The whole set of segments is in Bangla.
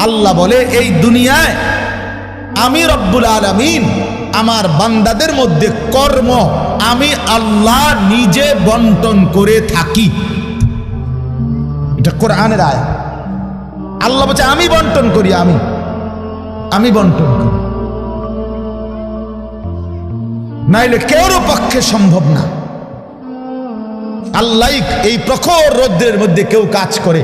আল্লাহ বলে এই দুনিয়ায় আমি রব্বুল আলামিন আমার বান্দাদের মধ্যে কর্ম আমি আল্লাহ নিজে বন্টন করে থাকি। এটা কোরআনের আয়াত। আল্লাহ বলছে আমি বন্টন করি, আমি বন্টন করি, নাইলে কেউর পক্ষে সম্ভব না। আল্লাহ এই প্রখর রৌদ্রের মধ্যে কেউ কাজ করে,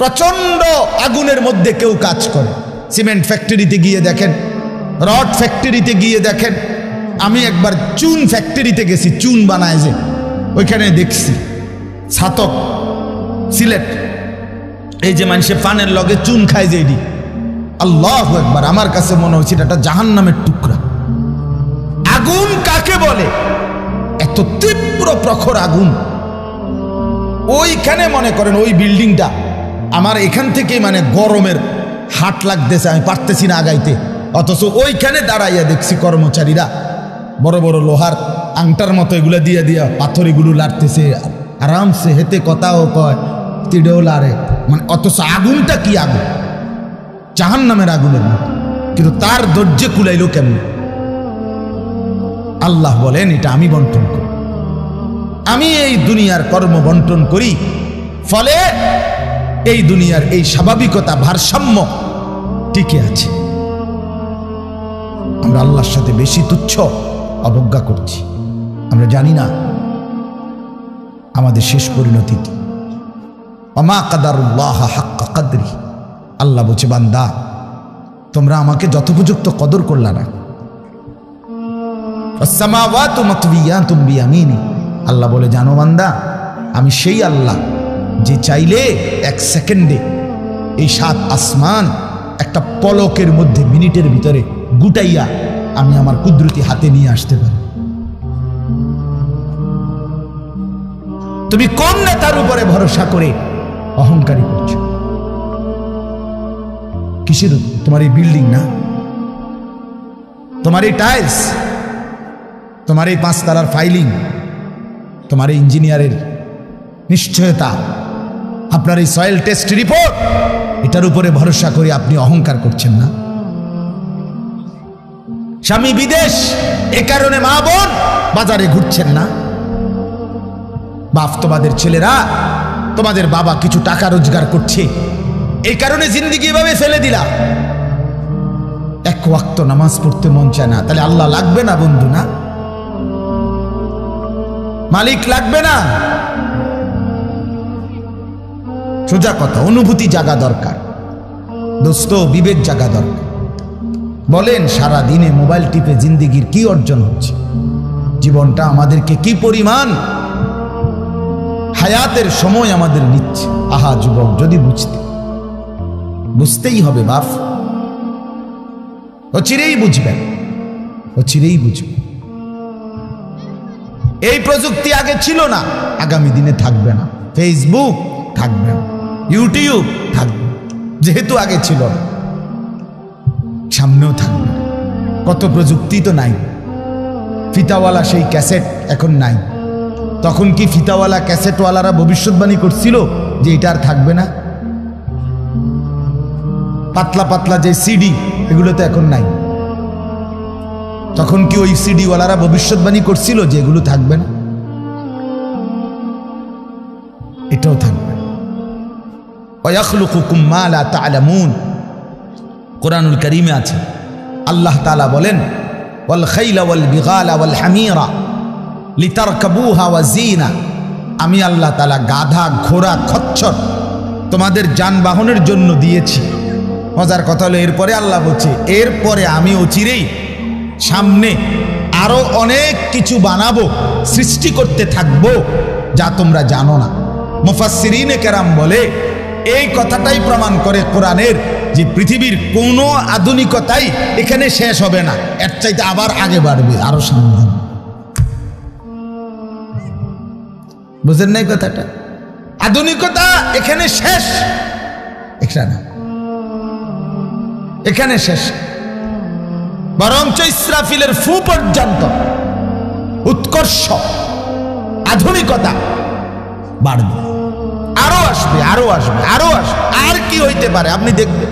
প্রচন্ড আগুনের মধ্যে কেউ কাজ করে। সিমেন্ট ফ্যাক্টরিতে গিয়ে দেখেন, রড ফ্যাক্টরিতে গিয়ে দেখেন। আমি একবার চুন ফ্যাক্টরিতে গেছি, চুন বানায় যে, ওইখানে দেখছি ছাতক সিলেট, এই যে মানুষে পানের লগে চুন খায় যে, এটি আল্লাহু আকবার, আমার কাছে মনে হচ্ছে এটা জাহান্নামের টুকরা। আগুন কাকে বলে? এত তীব্র প্রখর আগুন। ওইখানে মনে করেন ওই বিল্ডিংটা আমার এখান থেকে মানে গরমের হাট লাগতেছে, আমি পারতেছি না আগাইতে, অথচ ওইখানে দাঁড়াইয়া দেখছি কর্মচারীরা বড় বড় লোহার আংটার মতো এগুলো দিয়ে দিয়া পাথর এগুলো লাড়তেছে, আরামসে হেতে কথাও কয়, তিড়েও লাড়ে, মানে অথচ আগুনটা কি আগুন, জাহান্নামের আগুনের মতো। কিন্তু তার ধৈর্য কুলাইলো কেমন? আল্লাহ বলেন এটা আমি বন্টন করি, আমি এই দুনিয়ার কর্ম বন্টন করি, ফলে এই দুনিয়ার এই স্বাভাবিকতা ভারসাম্য টিকে আছে। আমরা আল্লাহর সাথে বেশি তুচ্ছ অবজ্ঞা করছি, আমরা জানি না আমাদের শেষ পরিণতি কি। ওমা কাদারুল্লাহ হাক্কা কদরি, আল্লাহ বলছে বান্দা তোমরা আমাকে যথোপযুক্ত কদর করলা না। আসসামাওয়াতু মাতওয়িয়াতুম বিয়ামিনি, আল্লাহ বলে জানো বান্দা আমি সেই আল্লাহ যে চাইলে এক সেকেন্ডে এই 7 আসমান একটা পলকের মধ্যে মিনিটের ভিতরে গুটাইয়া আমি আমার কুদরতি হাতে নিয়ে আসতে পারি। তুমি কোন নেতার উপরে ভরসা করে অহংকারী করছো? কিসের? তোমার এই বিল্ডিং না, তোমার এই টাইলস, তোমার এই 5 তলার ফাইলিং, তোমার এই ইঞ্জিনিয়ারের নিশ্চয়তা, আপনার এই সয়েল টেস্ট রিপোর্ট, এটার উপরে ভরসা করে আপনি অহংকার করছেন না? স্বামী বিদেশ, এ কারণে মা বোন বাজারে ঘুরছেন না? বাস্তবাদের ছেলেরা, তোমাদের বাবা কিছু টাকা রোজগার করছে, এই কারণে জিন্দেগি এভাবে ফেলে দিলা। এক ওয়াক্ত নামাজ পড়তে মন চায় না, তাহলে আল্লাহ লাগবে না বন্ধু? না, মালিক লাগবে না? সোজা কথা, অনুভূতি জাগা দরকার দোস্ত, বিবেক জাগা দরকার। বলেন সারা দিনে মোবাইল টিপে জিন্দেগির কি অর্জন হচ্ছে? জীবনটা আমাদেরকে কি পরিমাণ হায়াতের সময় আমাদের নিচ্ছে। আহা যুবক, যদি বুঝতেই হবে বাপ, অচিরেই বুঝবেন, অচিরেই বুঝবেন। এই প্রযুক্তি আগে ছিল না, আগামী দিনে থাকবে না। ফেসবুক থাকবে না, ইউটিউব থাকবে, যেহেতু আগে ছিল না, সামনেও থাকবে। কত প্রযুক্তি তো নাই। ফিতাওয়ালা সেই ক্যাসেট এখন নাই। তখন কি ফিতাওয়ালা ক্যাসেটওয়ালারা ভবিষ্যৎবাণী করছিল যে এটা আর থাকবে না? পাতলা পাতলা যে সিডি, এগুলো তো এখন নাই। তখন কি ওই সিডিওয়ালারা ভবিষ্যৎবাণী করছিল যে এগুলো থাকবে না? এটাও থাকবে। ওয়াখলুকুকুম মা লা তা'লামুন, কোরআনুল কারীমে আছে, আল্লাহ তাআলা বলেন ওয়াল খাইলা ওয়াল বিগালা ওয়াল হামিরা লিতারকাবুহা ওয়া জিনা, আমি আল্লাহ তাআলা গাধা, ঘোড়া, খচ্চর তোমাদের যানবাহনের জন্য দিয়েছি। মজার কথা হলো এরপরে আল্লাহ বলছে এরপরে আমি অচিরেই সামনে আরো অনেক কিছু বানাবো, সৃষ্টি করতে থাকবো যা তোমরা জানো না। মুফাসসিরিনে কেরাম বলে এই কথাটাই প্রমাণ করে কোরআনের যে পৃথিবীর কোনো আধুনিকতাই এখানে শেষ হবে না, এর চাইতে আবার আগে বাড়বে, আরো সামনে। বুঝেন নাই কথাটা? আধুনিকতা এখানে শেষ, এখানে এখানে শেষ, বরঞ্চ ইসরাফিলের ফু পর্যন্ত উৎকর্ষ আধুনিকতা বাড়বে, আরো আসবে, আরো আসবে, আরো আসবে, আর কি হইতে পারে আপনি দেখবেন।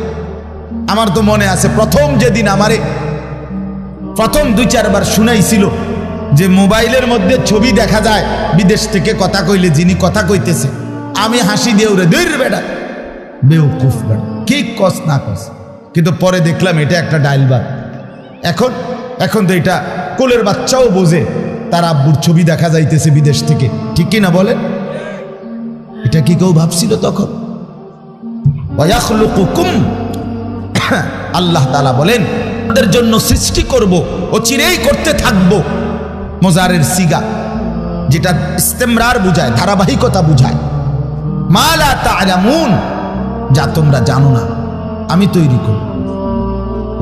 আমার তো মনে আছে প্রথম যেদিন আমারে প্রথম 2-4 বার শুনাইছিল যে মোবাইলের মধ্যে ছবি দেখা যায় বিদেশ থেকে কথা কইলে, যিনি কথা কইতেছে, আমি হাসি দিয়ে উড়ে দূর বেটা বেউকুফ বেটা কি কস না কস, কিন্তু পরে দেখলাম এটা একটা ডায়লবার। এখন তো এটা কোলের বাচ্চাও বোঝে তার আব্বুর ছবি দেখা যাইতেছে বিদেশ থেকে, ঠিক কি না বলে? এটা কি কেউ ভাবছিল তখন? আল্লাহ তাআলা বলেন তাদের জন্য সৃষ্টি করব, ও চিরেই করতে থাকবো। মোজারের সিগা, যেটা ইস্তেমরার বুঝায়, ধারাবাহিকতা বুঝায়। মা লা তা'লামুন, যা তোমরা জানো না আমি তৈরি করব।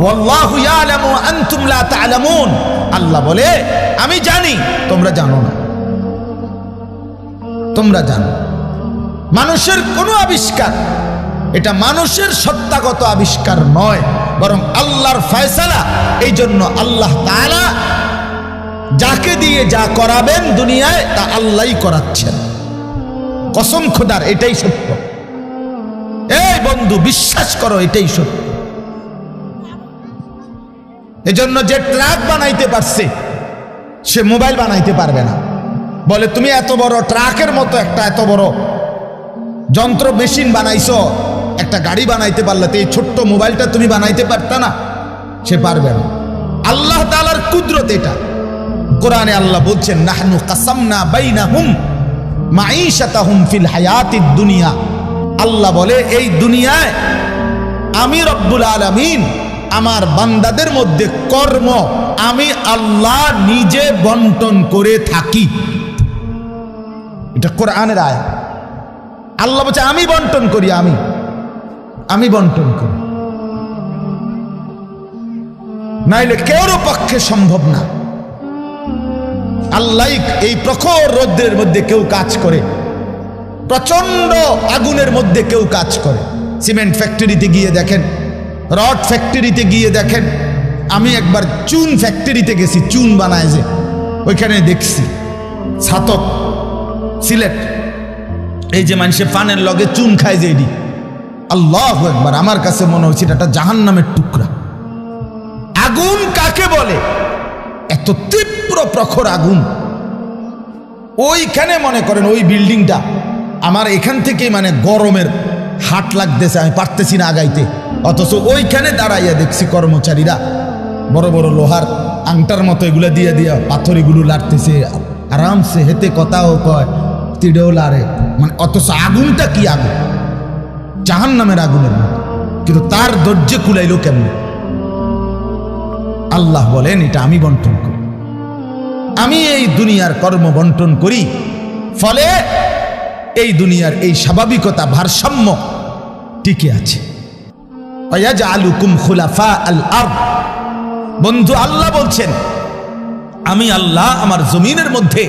ওয়াল্লাহু ইয়ালামু আনতুম লা তা'লামুন, আল্লাহ বলে আমি জানি তোমরা জানো না। তোমরা জানো মানুষের কোনো আবিষ্কার, এটা মানুষের সত্তাগত আবিষ্কার নয়, বরং আল্লাহর ফয়সালা। এই জন্য আল্লাহ তাআলা যাকে দিয়ে যা করাবেন দুনিয়ায় তা আল্লাহই করাচ্ছেন। কসম খোদার, এটাই সত্য। এই বন্ধু বিশ্বাস করো, এটাই সত্য। এজন্য যে ট্রাক বানাইতে পারছে সে মোবাইল বানাইতে পারবে না। বলে তুমি এত বড় ট্রাকের মতো একটা এত বড় যন্ত্র মেশিন বানাইছো, একটা গাড়ি বানাইতে পারলে তো এই ছোট্ট মোবাইলটা তুমি বানাইতে পারতা না? সে পারবে না। আল্লাহ তাআলার কুদরত এটা। কোরআনে আল্লাহ বলছেন নাহনু কাসামনা বাইনাহুম মাঈশাতাহুম ফিল হায়াতিদ দুনিয়া। আল্লাহ বলে এই দুনিয়ায় আমি রব্বুল আলামিন আমার বান্দাদের মধ্যে কর্ম আমি আল্লাহ নিজে বন্টন করে থাকি। এটা কোরআনের আয়াত। আল্লাহ বলছে আমি বন্টন করি, আমি বন্টন করি, নাইলে কেউর পক্ষে সম্ভব না। আল্লাহ এই প্রখর রৌদ্রের মধ্যে কেউ কাজ করে, প্রচন্ড আগুনের মধ্যে কেউ কাজ করে। সিমেন্ট ফ্যাক্টরিতে গিয়ে দেখেন, রড ফ্যাক্টরিতে গিয়ে দেখেন। আমি একবার চুন ফ্যাক্টরিতে গেছি, চুন বানায় যে, ওইখানে দেখছি ছাতক সিলেট, এই যে মানুষে পানের লগে চুন খায় যে, এটি আল্লাহু আকবার, আমার কাছে মনে হচ্ছে এটা একটা জাহান্নামের টুকরা। আগুন কাকে বলে? এত তীব্র প্রখর আগুন। ওইখানে মনে করেন ওই বিল্ডিংটা আমার এখান থেকে মানে গরমের হাট লাগতেছে, আমি পারতেছি না আগাইতে, অথচ ওইখানে দাঁড়াইয়া দেখছি কর্মচারীরা বড় বড় লোহার আংটার মতো এগুলো দিয়ে দিয়া পাথর এগুলো লাড়তেছে, আরামসে হেতে কথাও কয়, তিড়েও লাড়ে, মানে অথচ আগুনটা কি আগুন, জাহান্নামের আগুনের মতো, কিন্তু তার ধৈর্য কুলাইলো কেমন? আল্লাহ বলেন এটা আমি বন্টন করি, আমি এই দুনিয়ার কর্ম বন্টন করি, ফলে এই দুনিয়ার এই স্বাভাবিকতা ভারসাম্য টিকে আছে। ওয়াজআলুকুম খুলাফা আল আরদ, বন্ধু আল্লাহ বলছেন আমি আল্লাহ আমার জমিনের মধ্যে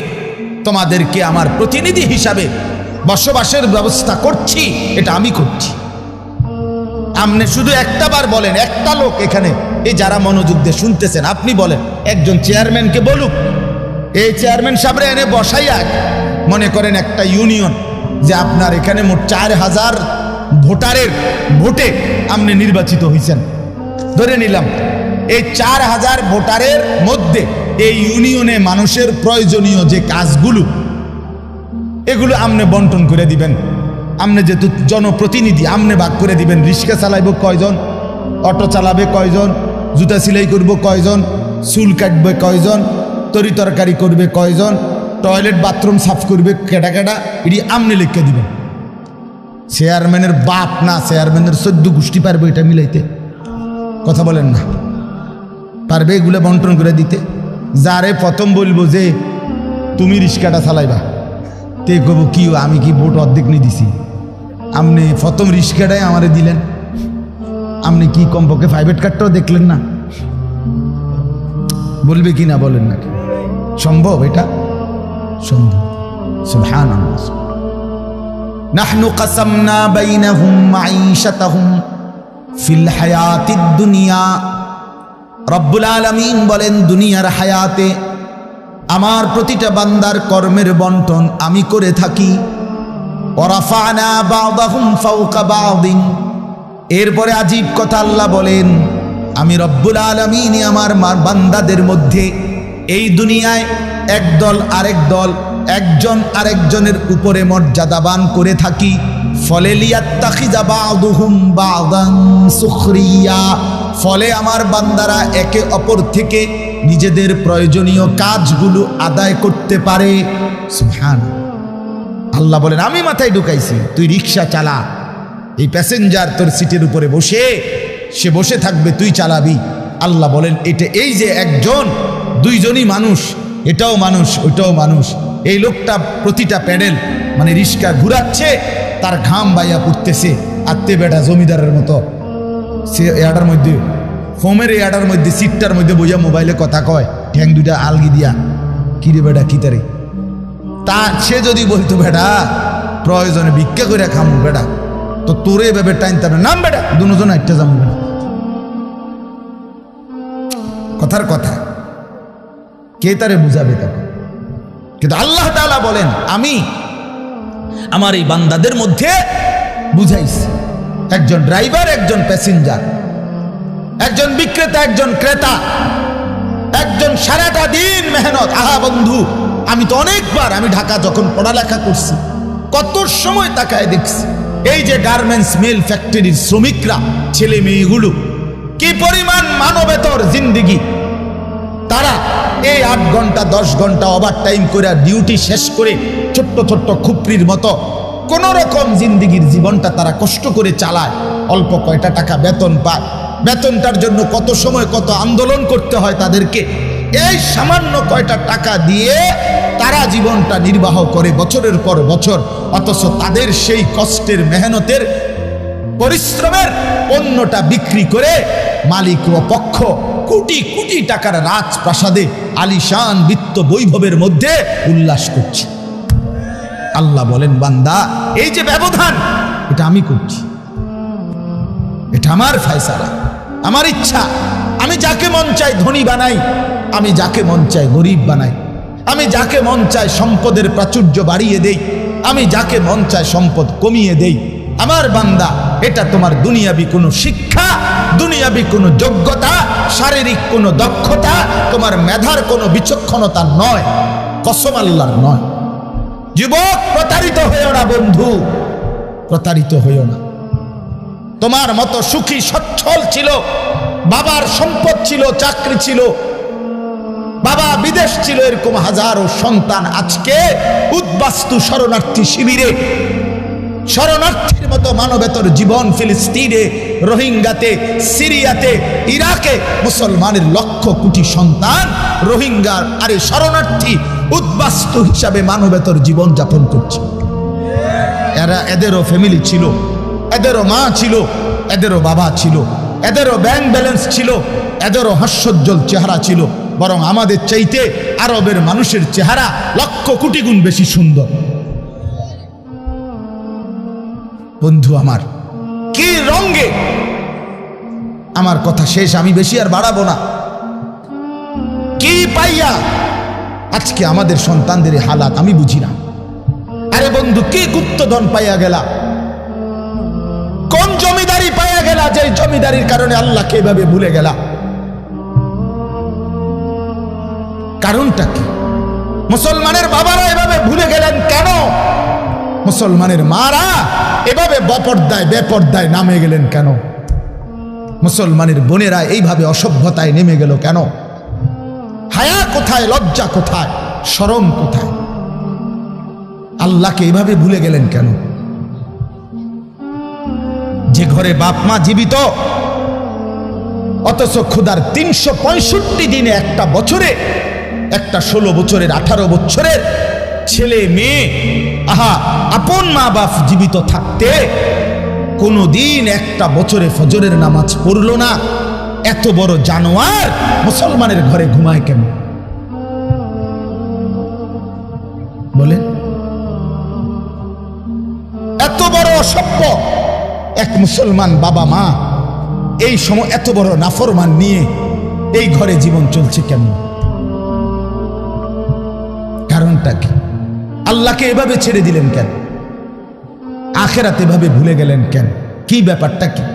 তোমাদেরকে আমার প্রতিনিধি হিসাবে বসবাসের ব্যবস্থা করছি, এটা আমি করছি। আপনি শুধু একটা বার বলেন, একটা লোক এখানে এই যারা মনোযোগ দিয়ে শুনতেছেন, আপনি বলেন একজন চেয়ারম্যানকে বলুক, এই চেয়ারম্যান সাহেবরা এনে বসাইয়া, মনে করেন একটা ইউনিয়ন যে আপনার এখানে মোট 4000 ভোটারের ভোটে আপনি নির্বাচিত হয়েছেন, ধরে নিলাম এই 4000 ভোটারের মধ্যে এই ইউনিয়নে মানুষের প্রয়োজনীয় যে কাজগুলো এগুলো আপনি বন্টন করে দিবেন। আপনি যেহেতু জনপ্রতিনিধি, আপনি ভাগ করে দিবেন, রিক্সা চালাইব কয়জন, অটো চালাবে কয়জন, জুতা সেলাই করব কয়জন, চুল কাটবে কয়জন, তরি তরকারি করবে কয়জন, টয়লেট বাথরুম সাফ করবে কেডা কেডা, এটি আপনি লিখে দিবেন। চেয়ারম্যানের বাপ না, চেয়ারম্যানের 14 গোষ্ঠী পারবে এটা মিলাইতে? কথা বলেন না, পারবে এগুলো বন্টন করে দিতে? যারে প্রথম বলবো যে তুমি রিক্সাটা চালাইবা, তে কব কি আমি কি ভোট অর্ধেক নিয়ে দিছি, আপনি প্রথম রিক্সাটাই আমারে দিলেন, আপনি কি কমপক্ষে প্রাইভেট কার্ডটাও দেখলেন না? বলবে কি না বলেন নাকি? সম্ভব? এটা সম্ভব। সুবহানাল্লাহ। নাহনু কাসামনা বাইনাহুম মাঈশাতাহুম ফিল হায়াতিদ দুনিয়া। রব্বুল আলামিন বলেন দুনিয়ার হায়াতে আমার প্রতিটা বান্দার কর্মের বন্টন আমি করে থাকি। ওয়া রাফা'না বা'দাহুম ফাওকা বা'দিন। এরপরে আজীব কথা আল্লাহ বলেন, আমি রব্বুল আলামিন আমার বান্দাদের মধ্যে এই দুনিয়ায় একদল আরেক দল, একজন আরেকজনের উপরে মর্যাদাবান করে থাকি। ফলে লিয়াত্তাখিযা বা'দুহুম বা'দান সুখরিয়া, ফলে আমার বান্দারা একে অপর থেকে নিজেদের প্রয়োজনীয় কাজগুলো আদায় করতে পারে। সুবহানাল্লাহ। আল্লাহ বলেন, আমি মাথায় ঢুকাইছি, তুই রিক্সা চালা, এই প্যাসেঞ্জার তোর সিটের উপরে বসে, সে বসে থাকবে, তুই চালাবি। আল্লাহ বলেন, এটা এই যে একজন দুইজনই মানুষ, এটাও মানুষ ওইটাও মানুষ। এই লোকটা প্রতিটা প্যাডেল মানে রিক্সা ঘুরাচ্ছে, তার ঘাম বাইয়া পড়তেছে, আত্মে বেটা জমিদারের মতো সে এটার মধ্যে ফোমের এটার মধ্যে সিটটার মধ্যে বইয়া মোবাইলে কথা কয়, ঠ্যাং দুইটা আলগি দিয়া, কিরে বেটা কি তারে। তা সে যদি বলতো বেটা প্রয়োজনে ভিক্ষা করে খামু বেটা, তো তোরে এভাবে টাইনতে হবে, নাম বেটা দুজন একটা যাবো বেটা। কথার কথা, কে তারে বুঝাবে তখন? কিন্তু আল্লাহ তাআলা বলেন, আমি আমার এই বান্দাদের মধ্যে বুঝাইছি, একজন ড্রাইভার, একজন প্যাসেঞ্জার, একজন বিক্রেতা, একজন ক্রেতা, একজন সারাটা দিন মেহনত। আহা বন্ধু, আমি তো অনেকবার, আমি ঢাকা যখন পড়ালেখা করছি কত সময় তাকায় দেখছি, এই যে গার্মেন্টস মিল ফ্যাক্টরির শ্রমিকরা, ছেলে মেয়েগুলো কি পরিমাণ মানবেতর জিন্দেগি। তারা এই 8 ঘন্টা 10 ঘন্টা ওভার টাইম করে ডিউটি শেষ করে ছোট্ট ছোট্ট খুপড়ির মতো কোন রকম জিন্দেগির জীবনটা তারা কষ্ট করে চালায়। অল্প কয়টা টাকা বেতন পায়, বেতনটার জন্য কত সময় কত আন্দোলন করতে হয় তাদেরকে। এই সামান্য কয়টা টাকা দিয়ে তারা জীবনটা নির্বাহ করে বছরের পর বছর, অথচ তাদের সেই কষ্টের মেহনতের পরিশ্রমের পণ্যটা বিক্রি করে মালিক ও পক্ষ কোটি কোটি টাকার রাজপ্রাসাদে আলিশান বিত্ত বৈভবের মধ্যে উল্লাস করছে। আল্লাহ বলেন, বান্দা এই যে ব্যবধান, এটা আমি করছি, এটা আমার ফয়সালা, আমার ইচ্ছা। আমি যাকে মন চাই ধনী বানাই, আমি যাকে মন চাই গরিব বানাই, আমি যাকে মন চাই সম্পদের প্রাচুর্য বাড়িয়ে দেই, আমি যাকে মন চাই সম্পদ কমিয়ে দেই। আমার বান্দা, এটা তোমার দুনিয়াবি কোনো শিক্ষা, দুনিয়াবি কোনো যোগ্যতা, শারীরিক কোনো দক্ষতা, তোমার মেধার কোনো বিচক্ষণতা নয়, কসম আল্লাহর নয়। যুবক, প্রতারিত হইও না বন্ধু, প্রতারিত হইও না। তোমার মতো সুখী সচ্ছল ছিল, বাবার সম্পদ ছিল, চাকরি ছিল, বাবা বিদেশ ছিল, এরকম হাজারো সন্তান আজকে উদ্বাস্তু শরণার্থী শিবিরে, শরণার্থীর মতো মানবেতর জীবন ফিলিস্তিনে, রোহিঙ্গাতে, সিরিয়াতে, ইরাকে মুসলমানের লক্ষ কোটি সন্তান রোহিঙ্গার আরে শরণার্থী উদ্বাস্তু হিসাবে মানবেতর জীবন যাপন করছে। এদেরও ফ্যামিলি ছিল, এদেরও মা ছিল, এদেরও বাবা ছিল, এদেরও ব্যাংক ব্যালেন্স ছিল, এদেরও হাস্যোজ্জ্বল চেহারা ছিল। বরং আমাদের চাইতে আরবের মানুষের চেহারা লক্ষ কোটি গুণ বেশি সুন্দর। বন্ধু আমার, কি রঙে, আমার কথা শেষ, আমি বেশি আর বাড়াবো না। কি পাইয়া আজকে আমাদের সন্তানদের হালাত আমি বুঝি না। আরে বন্ধু, কি গুপ্তধন পাইয়া গেলা, কোন জমিদারি পাইয়া গেলা, যে জমিদারির কারণে আল্লাহকে এভাবে ভুলে গেলা? কারণটা কি? মুসলমানের বাবারা এভাবে ভুলে গেলেন কেন? মুসলমানের মারা এভাবে বপর্দায় বেপর্দায় নামে গেলেন কেন? মুসলমানের বোনেরা এইভাবে অসভ্যতায় নেমে গেল কেন? হায়া কোথায়, লজ্জা কোথায়, শরম কোথায়? আল্লাহকে এইভাবে ভুলে গেলেন কেন? যে ঘরে বাপ মা জীবিত, অথচ ক্ষুধার 365 দিনে, একটা বছরে, একটা 16 বছরের 18 বছরের ছেলে মেয়ে, আহা, আপন মা বাপ জীবিত থাকতে কোনদিন একটা বছরে ফজরের নামাজ পড়লো না। এত বড় জানোয়ার মুসলমানের ঘরে ঘুমায় কেন বলে? এত বড় অসভ্য এক মুসলমান বাবা মা এই সময় এত বড় নাফরমান নিয়ে এই ঘরে জীবন চলছে কেন? কারণটা কি? আল্লাহকে এভাবে ছেড়ে দিলেন কেন? আখিরাত এভাবে ভুলে গেলেন কেন? কি ব্যাপারটা কি?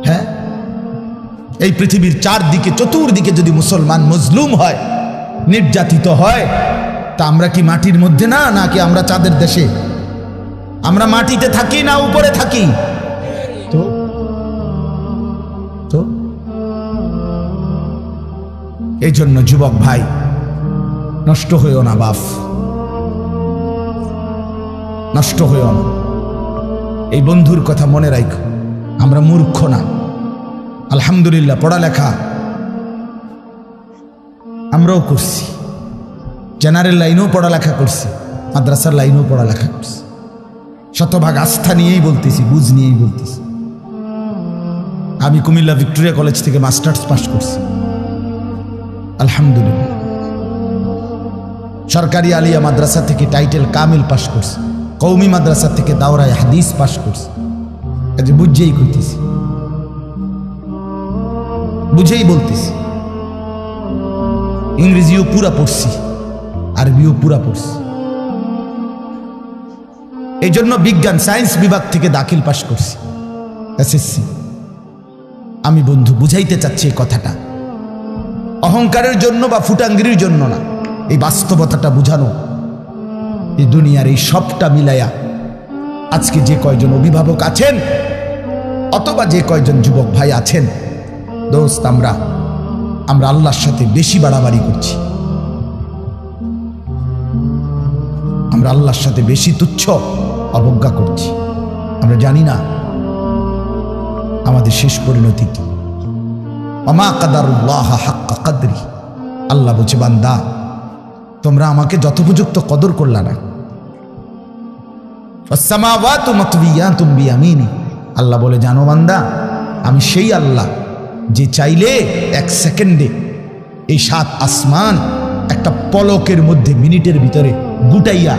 হ্যাঁ, এই পৃথিবীর চারদিকে চতুর্দিকে যদি মুসলমান মজলুম হয়, নির্যাতিত হয়, তা আমরা কি মাটির মধ্যে না, নাকি আমরা চাঁদের দেশে? আমরা মাটিতে থাকি না উপরে থাকি? তো তো এই জন্য যুবক ভাই, নষ্ট হইও না বাপ, নষ্ট হইও না। এই বন্ধুর কথা মনে রাখো, আমরা মূর্খ না। আলহামদুলিল্লাহ, পড়ালেখা আমরাও করছি, জেনারেল লাইনেও পড়ালেখা করছি, মাদ্রাসার লাইনেও পড়ালেখা করছি। শতভাগ আস্থা নিয়েই বলতেছি, বুঝ নিয়েই বলতেছি। আমি কুমিল্লা ভিক্টোরিয়া কলেজ থেকে মাস্টার্স পাস করছি, আলহামদুলিল্লাহ। সরকারি আলিয়া মাদ্রাসা থেকে টাইটেল কামিল পাস করছি, কৌমি মাদ্রাসা থেকে দাওরায় হাদিস পাস করছি। কাজে বুঝেই কইতেছি, বুঝেই বলতেছি। ইংরেজিও পুরা পড়ছি, আরবিও পুরা পড়ছি। এই জন্য বিজ্ঞান সায়েন্স বিভাগ থেকে দাখিল পাস করছি, এসএসসি। আমি বন্ধু বুঝাইতে চাচ্ছি এই কথাটা অহংকারের জন্য বা ফুটাঙ্গিরির জন্য না, এই বাস্তবতাটা বুঝানো। এই দুনিয়ার এই সবটা মিলাইয়া আজকে যে কয়জন অভিভাবক আছেন অথবা যে কয়জন যুবক ভাই আছেন, দোস্ত, আমরা আল্লাহর সাথে বেশি বাড়াবাড়ি করছি। আমরা আল্লাহর সাথে বেশি তুচ্ছ অবজ্ঞা করছি। আমরা জানি না আমাদের শেষ পরিণতি কি। ওমা কাদারুল্লাহ হাক্কা কদরি, আল্লাহ বলছে, বান্দা তোমরা আমাকে যথোপযুক্ত কদর করলা না। ওয়াসসামাওয়াতু মাতবিয়াতুম বিয়ামিনি, আল্লাহ বলে, জানো বান্দা, আমি সেই আল্লাহ যে চাইলে এক সেকেন্ডে এই 7 আসমান একটা পলকের মধ্যে, মিনিটের ভিতরে গুটাইয়া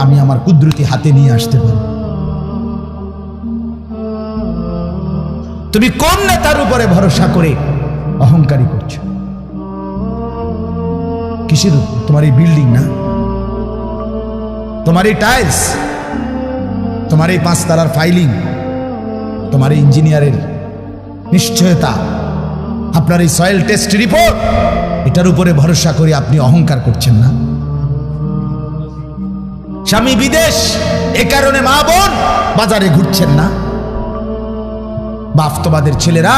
আমি আমার কুদরতি হাতে নিয়ে আসতে পারি। তুমি কোন নেতার উপরে ভরসা করে অহংকারী করছো? কিসের? তোমার এই বিল্ডিং না, তোমার এই টাইলস, তোমার এই 5 তালার ফাইলিং, তোমার এই ইঞ্জিনিয়ারের নিশ্চয়তা, আপনার এই সয়েল টেস্ট রিপোর্ট, এটার উপরে ভরসা করে আপনি অহংকার করছেন না? স্বামী বিদেশ, এ কারণে মা বোন বাজারে ঘুরছেন না? বাস্তবাদের ছেলেরা,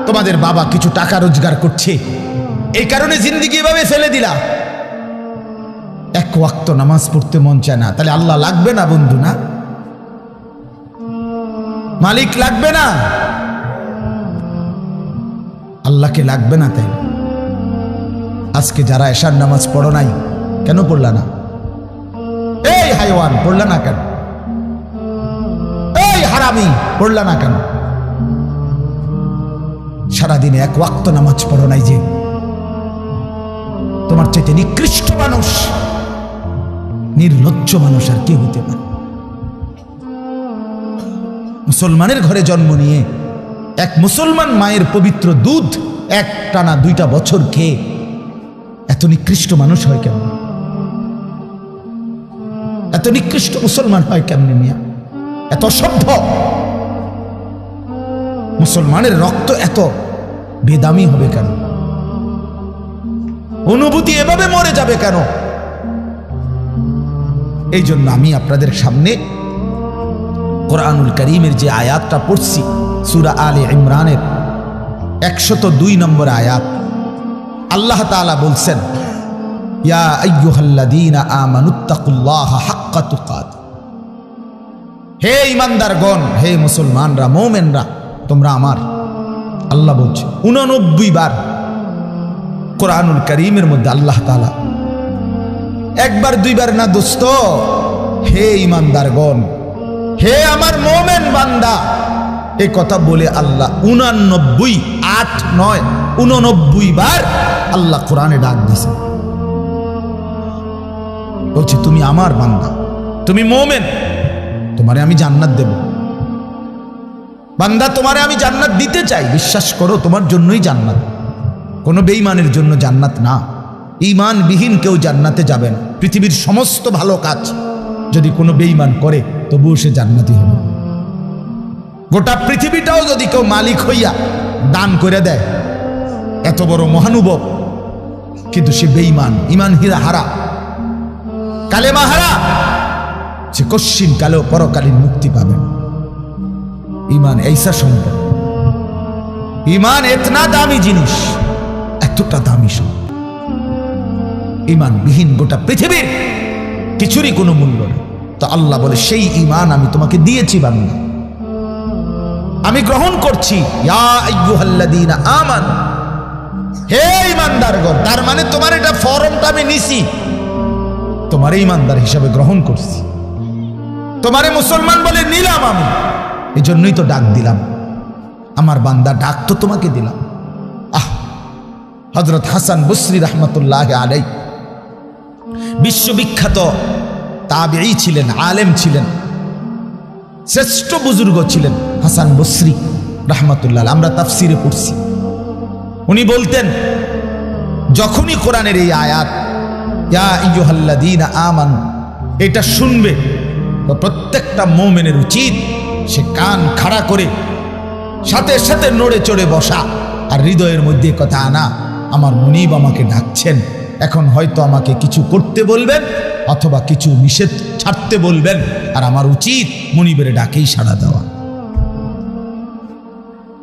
তোমাদের বাবা কিছু টাকা রোজগার করছে, এই কারণে জিন্দেগি এভাবে ফেলে দিলা। এক ওয়াক্ত নামাজ পড়তে মন চায় না, তাহলে আল্লাহ লাগবে না বন্ধু? না, মালিক লাগবে না? আল্লাহকে লাগবে না? তাই আজকে যারা এশার নামাজ পড়ো নাই, কেন পড়লা না? এই হাইওয়ান, পড়লা না কেন? এই হারামি, পড়লা না কেন? সারাদিনে এক ওয়াক্ত নামাজ পড়ো নাই, যে তোমার চাইতে নিকৃষ্ট মানুষ, নির্লজ্জ মানুষ আর কে হইতে পারে? মুসলমানের ঘরে জন্ম নিয়ে এক মুসলমান মায়ের পবিত্র দুধ এক টানা 2টা বছর খেয়ে এত নিকৃষ্ট মানুষ হয় কেমন? এত নিকৃষ্ট মুসলমান হয় কেমনে মিয়া? এত সভ্য মুসলমানের রক্ত এত বেদামি হবে কেন? অনুভূতি এভাবে মরে যাবে কেন? এই জন্য আমি আপনাদের সামনে কোরআনুল কারীমের যে আয়াতটা পড়ছি, সূরা আলে ইমরানের 102 নম্বর আয়াত, আল্লাহ তাআলা বলছেন, ইয়া আইয়ুহাল্লাযীনা আমানুত্তাকুল্লাহা হাক্কা তুকাতিহ, হে ঈমানদারগণ, হে মুসলমানরা, মুমিনরা, তোমরা আমার, আল্লাহ বলছে 89 বার কোরআনুল কারীমের মধ্যে আল্লাহ তাআলা, একবার দুইবার না দোস্ত, হে ঈমানদারগণ, হে আমার মুমিন বান্দা, এই কথা বলে আল্লাহ 89, 8, 9, 89 বার আল্লাহ কোরআনে ডাক দিয়েছে। বলছে, তুমি আমার বান্দা, তুমি মুমিন, তোমারে আমি জান্নাত দেব। বান্দা, তোমারে আমি জান্নাত দিতে চাই, বিশ্বাস করো, তোমার জন্যই জান্নাত, কোনো বেঈমানের জন্য জান্নাত না। ঈমানবিহীন কেউ জান্নাতে যাবে না। পৃথিবীর সমস্ত ভালো কাজ যদি কোনো বেঈমান করে তবুও সে জান্নাতি হবে। গোটা পৃথিবীটাও যদি কেউ মালিক হইয়া দান করে দেয়, এত বড় মহানুভব, কিন্তু সে বেঈমান, ইমান হীরা হারা, কালেমা হারা, সে কশ্চিন কালেও পরকালীন মুক্তি পাবেন। ইমান এইসা সম্পদ, ইমান এতনা দামি জিনিস, এতটা দামি সম্পদ। ইমান বিহীন গোটা পৃথিবীর কিছুরই কোনো মূল্য নেই। তো আল্লাহ বলে সেই ইমান আমি তোমাকে দিয়েছি বান্দা, আমি গ্রহণ করছি। ইয়া আইয়ুহাল্লাযীনা আমানু, হে ঈমানদারগণ। তার মানে তোমার এটা ফরমটা আমি নিছি, তোমার ঈমানদার হিসাবে গ্রহণ করছি, তোমারে মুসলমান বলে নিলাম আমি। এই জন্যই তো ডাক দিলাম, আমার বান্দা, ডাক তো তোমাকে দিলাম। হযরত হাসান বসরি রাহমাতুল্লাহি আলাইহি বিশ্ববিখ্যাত তাবেঈ ছিলেন, আলেম ছিলেন, শ্রেষ্ঠ বুজুর্গ ছিলেন হাসান বসরি রাহমাতুল্লাহ। আমরা তাফসিরে পড়ছি, উনি বলতেন যখনই কোরআনের এই আয়াত ইয়া আইয়ুহাল্লাযীনা আমানু এটা শুনবে, তো প্রত্যেকটা মুমিনের উচিত সে কান খাড়া করে সাথে সাথে নড়ে চড়ে বসা, আর হৃদয়ের মধ্যে কথা আনা, আমার মুনিব আমাকে ডাকছেন, এখন হয়তো আমাকে কিছু করতে বলবেন অথবা কিছু নিষেধ ছাড়তে বলবেন, আর আমার উচিত মুনিবের ডাকেই সাড়া দেওয়া।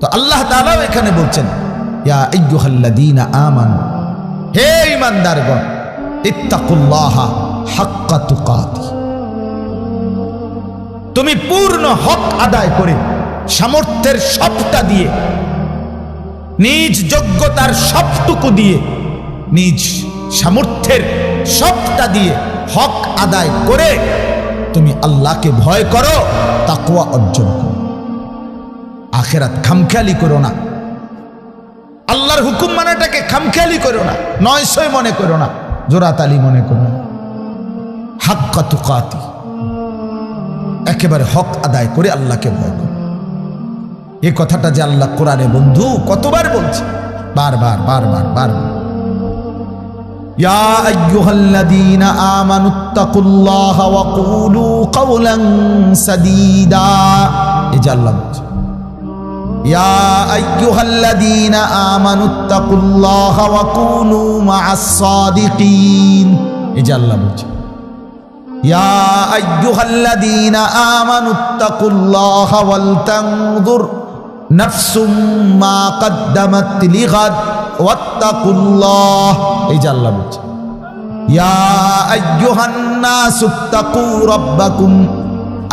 তো আল্লাহ তাআলা এখানে বলছেন ইয়া আইয়ুহাল্লাযীনা আমানু, হে ঈমানদারগণ, ইত্তাকুল্লাহা হাক্কা তুকাতি, তুমি পূর্ণ হক আদায় করে সামর্থ্যের সবটা দিয়ে, নিজ যোগ্যতার সবটুকু দিয়ে, নিজ সামর্থ্যের সবটা দিয়ে হক আদায় করে তুমি আল্লাহকে ভয় করো, তাকওয়া অর্জন করো। আখিরাত খামখেয়ালি করো না, আল্লাহর হুকুম মানাটাকে খামখেয়ালি করো না, নয়সয় মনে করো না, জোরাতালি মনে করো না। হাক্কা তুকাতি, একেবারে হক আদায় করে আল্লাহকে ভয় করো। এই কথাটা যে আল্লাহ কোরআনে বন্ধু কতবার বলছে, বারবার বারবার বারবার। ইয়া আইয়ুহাল্লাযীনা আমানুত্তাকুল্লাহা ওয়া কুলু কাওলান সাদীদা, এই যে আল্লাহ বলছে ইয়া আইয়ুহাল্লাযীনা আমানুত্তাকুল্লাহা ওয়া কুনু মা'আস সাদিকিন, এই যে আল্লাহ বলছে ইয়া আইয়ুহাল্লাযীনা আমানুত্তাকুল্লাহা ওয়াল তানজুর নাফসুম মা কদ্দামাত লিগাদ ওয়াত্তাকুল্লাহ, এই যে আল্লাহ বলছে ইয়া আইয়ুহান নাসুত্তাকু রাব্বাকুম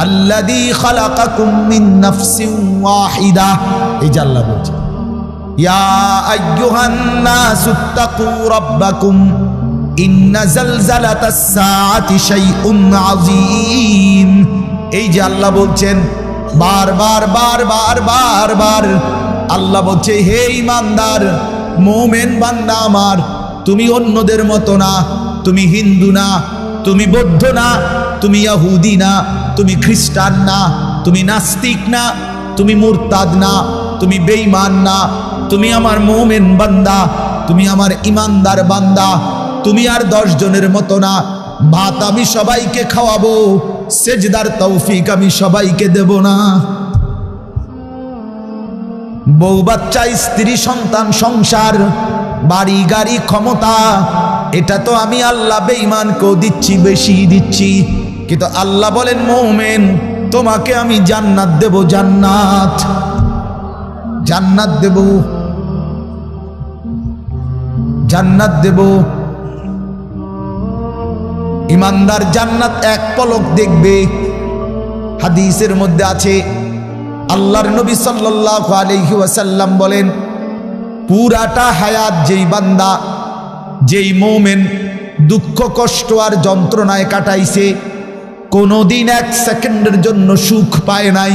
আল্লাযী খালাকাকুম মিন নাফসিন ওয়াহিদা, এই যে আল্লাহ বলছে ইয়া আইয়ুহান নাসুত্তাকু রাব্বাকুম ইন্না জালজালাতাস সাআতি শাইউন আযীম, এই যে আল্লাহ বলছেন বারবার বারবার বারবার। আল্লাহ বলছে হে ঈমানদার মুমিন বান্দা আমার, তুমি অন্যদের মতো না, তুমি হিন্দু না, তুমি বৌদ্ধ না, তুমি ইহুদি না, তুমি খ্রিস্টান না, তুমি নাস্তিক না, তুমি মুরতাদ না, তুমি বেঈমান না, তুমি আমার মুমিন বান্দা, তুমি আমার ঈমানদার বান্দা। তুমি আর 10 জনের মতো না। ভাত আমি সবাইকে খাওয়াবো, সেজদার তৌফিক আমি সবাইকে দেব না। বউ বাচ্চা, স্ত্রী সন্তান, সংসার, বাড়ি গাড়ি, ক্ষমতা, এটা তো আমি আল্লাহ বেঈমানকেও দিচ্ছি, বেশি দিচ্ছি। কিন্তু আল্লাহ বলেন মুমিন তোমাকে আমি জান্নাত দেব, জান্নাত, জান্নাত দেব, জান্নাত দেব। ঈমানদার জান্নাত এক পলক দেখবে। হাদিসের মধ্যে আছে আল্লাহর নবী সাল্লাল্লাহু আলাইহি ওয়াসাল্লাম বলেন পুরাটা হায়াত যেই বান্দা, যেই মুমিন দুঃখ কষ্ট আর যন্ত্রণায় কাটাইছে, কোনোদিন 1 সেকেন্ডের জন্য সুখ পায় নাই,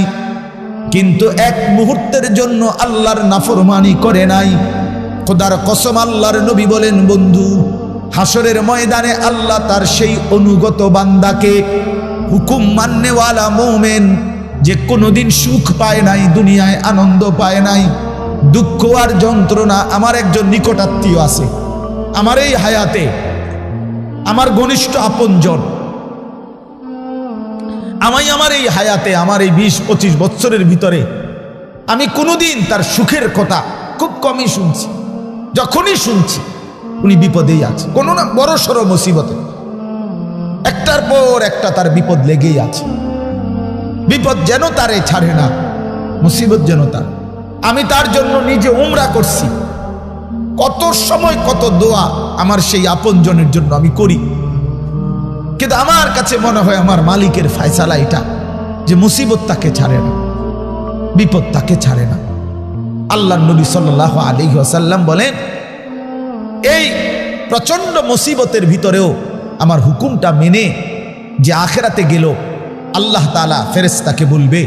কিন্তু 1 মুহূর্তের জন্য আল্লাহর নাফরমানি করে নাই, খোদার কসম আল্লাহর নবী বলেন বন্ধু হাসরের ময়দানে আল্লাহ তার সেই অনুগত বান্দাকে, হুকুম মাননেওয়ালা মুমিন যে কোনোদিন সুখ পায় নাই, দুনিয়ায় আনন্দ পায় নাই, দুঃখ আর যন্ত্রণা। আমার একজন নিকটাত্মীয় আছে আমার এই হায়াতে, আমার ঘনিষ্ঠ আপনজন, আমার এই হায়াতে, আমার এই 20-25 বছরের ভিতরে আমি কোনোদিন তার সুখের কথা খুব কমই শুনছি। যখনই শুনছি উনি বিপদেই আছে, কোনো না বড় সড়ো মুসিবতে, একটার পর একটা তার বিপদ লেগেই আছে। বিপদ যেন তারে ছাড়ে না, মুসিবত যেন তার। আমি তার জন্য নিজে উমরা করছি, কত সময় কত দোয়া আমার সেই আপনজনের জন্য আমি করি, কিন্তু আমার কাছে মনে হয় আমার মালিকের ফয়সালা এটা যে মুসিবত তাকে ছাড়ে না, বিপদ তাকে ছাড়ে না। আল্লাহর নবী সাল্লাল্লাহু আলাইহি ওয়াসাল্লাম বলেন, এই প্রচন্ড মুসিবতের ভিতরেও আমার হুকুমটা মেনে যে আখিরাতে গেল, আল্লাহ তাআলা ফেরেশতাকে বলবে,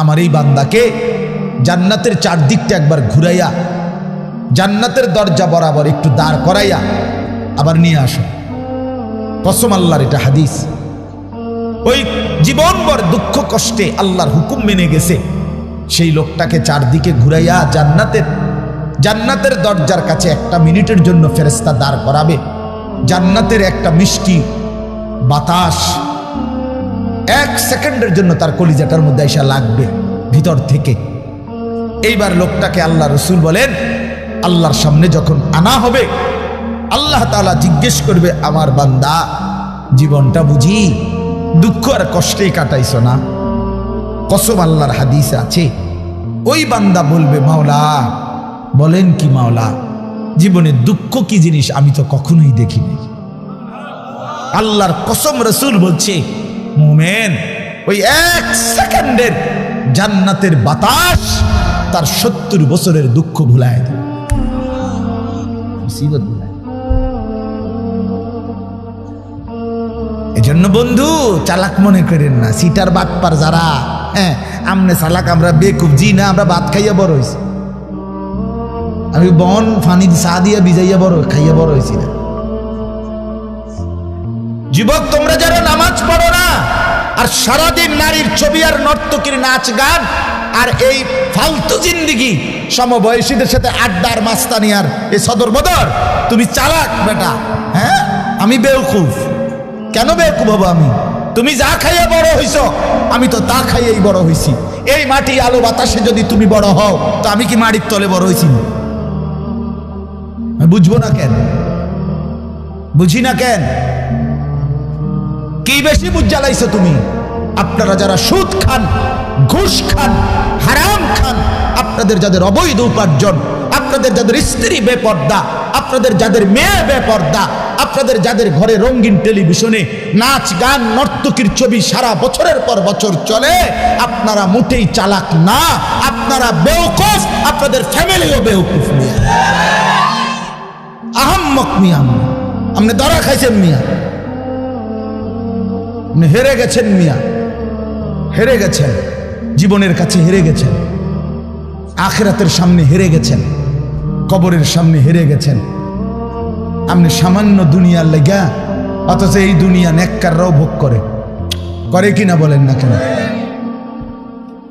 আমার এই বান্দাকে জান্নাতের চারদিকটা একবার ঘুরাইয়া জান্নাতের দরজা বরাবর একটু দাঁড় করাইয়া আবার নিয়ে আসো। কসম আল্লাহর, এটা হাদিস। ওই জীবনভর দুঃখ কষ্টে আল্লাহর হুকুম মেনে গেছে, সেই লোকটাকে চারদিকে ঘুরাইয়া জান্নাতের দরজার কাছে 1 মিনিটের জন্য ফেরেশতা দাঁড় করাবে। জান্নাতের একটা মিষ্টি বাতাস 1 সেকেন্ডের জন্য তার কলিজাটার মধ্যে এসে লাগবে ভিতর থেকে। এইবার লোকটাকে আল্লাহ রসুল বলেন, আল্লাহর সামনে যখন আনা হবে, আল্লাহ তাআলা জিজ্ঞেস করবে, আমার বান্দা জীবনটা বুঝি দুঃখ আর কষ্টেই কাটাইছো না? কসম আল্লাহর হাদিসে আছে, ওই বান্দা বলবে, মাওলা বলেন কি মাওলা, জীবনে দুঃখ কি জিনিস আমি তো কখনোই দেখিনি। আল্লাহর কসম, রসুল বলছে, মুমিন ওই 1 সেকেন্ডের জান্নাতের বাতাস তার 70 বছরের দুঃখ ভুলায় দেয়, মুসিবত ভুলায়। এজন্য বন্ধু চালাক মনে করেন না, সিটার বাটপার যারা, হ্যাঁ আমনে চালাক, আমরা বেকুব, জি না, আমরা ভাত খাইয়া বড় হয়েছি। আমি বন ফানি চা দিয়া ভিজাইয়া খাইয়া বড় হয়েছি না। যুবক, তোমরা যারা নামাজ পড়ো না আর সারাদিন নারীর ছবি আর নর্তকীর নাচ গান আর এই ফালতু জিন্দিগি, সমবয়সীদের সাথে আড্ডার মাস্তানি আর এই সদর বদর, তুমি চালাক বেটা। হ্যাঁ, আমি বেওকুফ। কেন বেওকুফ হবো আমি? তুমি যা খাইয়া বড় হইছ, আমি তো তা খাইয়েই বড় হইছি। এই মাটি আলো বাতাসে যদি তুমি বড় হও, তো আমি কি মাটির তলে বড় হইছি? বুঝবো না কেন? বুঝি না কেন? কি বেশি বুঝ জ্বালাইছো তুমি? আপনারা যারা সুদ খান, ঘুষ খান, হারাম খান, আপনাদের যাদের অবৈধ উপার্জন, আপনাদের যাদের স্ত্রী বেপর্দা, আপনাদের যাদের মেয়ে বেপর্দা, আপনাদের যাদের ঘরে রঙিন টেলিভিশনে নাচ গান নর্তকীর ছবি সারা বছরের পর বছর চলে, আপনারা মোটেই চালাক না, আপনারা বেওকুফ, আপনাদের ফ্যামিলিও বেওকুফ। মিয়া আহাম্মক, মিয়া আপনি ধরা খাইছেন, মিয়া আপনি হেরে গেছেন, মিয়া হেরে গেছেন, জীবনের কাছে হেরে গেছেন, আখিরাতের সামনে হেরে গেছেন, কবরের সামনে হেরে গেছেন। আপনি সামান্য দুনিয়ার লেগা, অথচ এই দুনিয়া নেককাররাও ভোগ করে কিনা বলেন না কেন?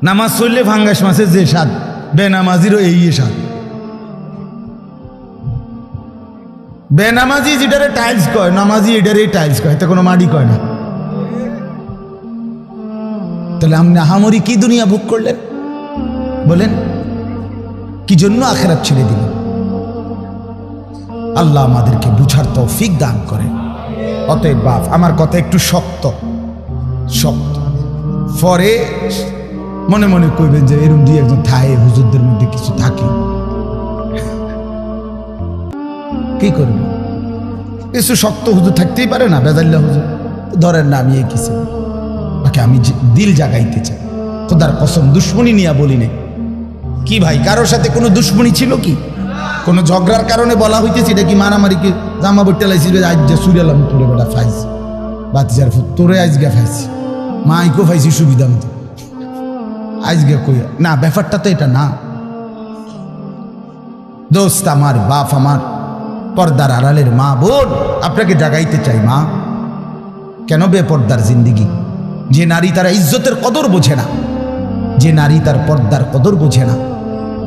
নামাজ পড়লে ফাঙ্গাস মাছের যে স্বাদ, বেনামাজিরও এই স্বাদ। বেনামাজি যেটারে টাইলস কয়, নামাজি এটারে টাইলস কয়, এতে কোনো মাটি কয় না। তাহলে আপনি আহামরি কি দুনিয়া ভোগ করলেন বলেন? কি জন্য আখিরাত ছেড়ে দিলেন? আল্লাহ আমাদেরকে বুঝার তৌফিক দান করেন। অতএব বাপ, আমার কথা একটু শক্ত, পরে মনে মনে কইবেন যে এরকম দুই একজন থাকে, হুজুরদের মধ্যে কিছু থাকে, কি করবে? কিছু শক্ত হুজুর থাকতেই পারে না, বেজাল্লা হুজুর ধরেন না। আমি এই কিছু বাকি আমি দিল জাগাইতে চাই, খোদার কসম, দুশ্মনী নিয়ে বলি নাই। কি ভাই, কারোর সাথে কোনো দুশ্মনী ছিল কি? কোনো ঝগড়ার কারণে বলা হইতেছি? এটা কি মারামারিকে জামা বইটা লাইছিল? আজ যে সুরিয়ালাম তোরে বেটা ফাইছি, বাতিজার তোরে আজকে ফাইছি, মাইকেও ফাইছি সুবিধা মতো, আজকে কই না। ব্যাপারটা তো এটা না দোস্ত। আমার বাপ, আমার পর্দার আড়ালের মা বোন, আপনাকে জাগাইতে চাই। মা, কেন বেপর্দার জিন্দিগি? যে নারী তার ইজ্জতের কদর বোঝে না, যে নারী তার পর্দার কদর বোঝে না,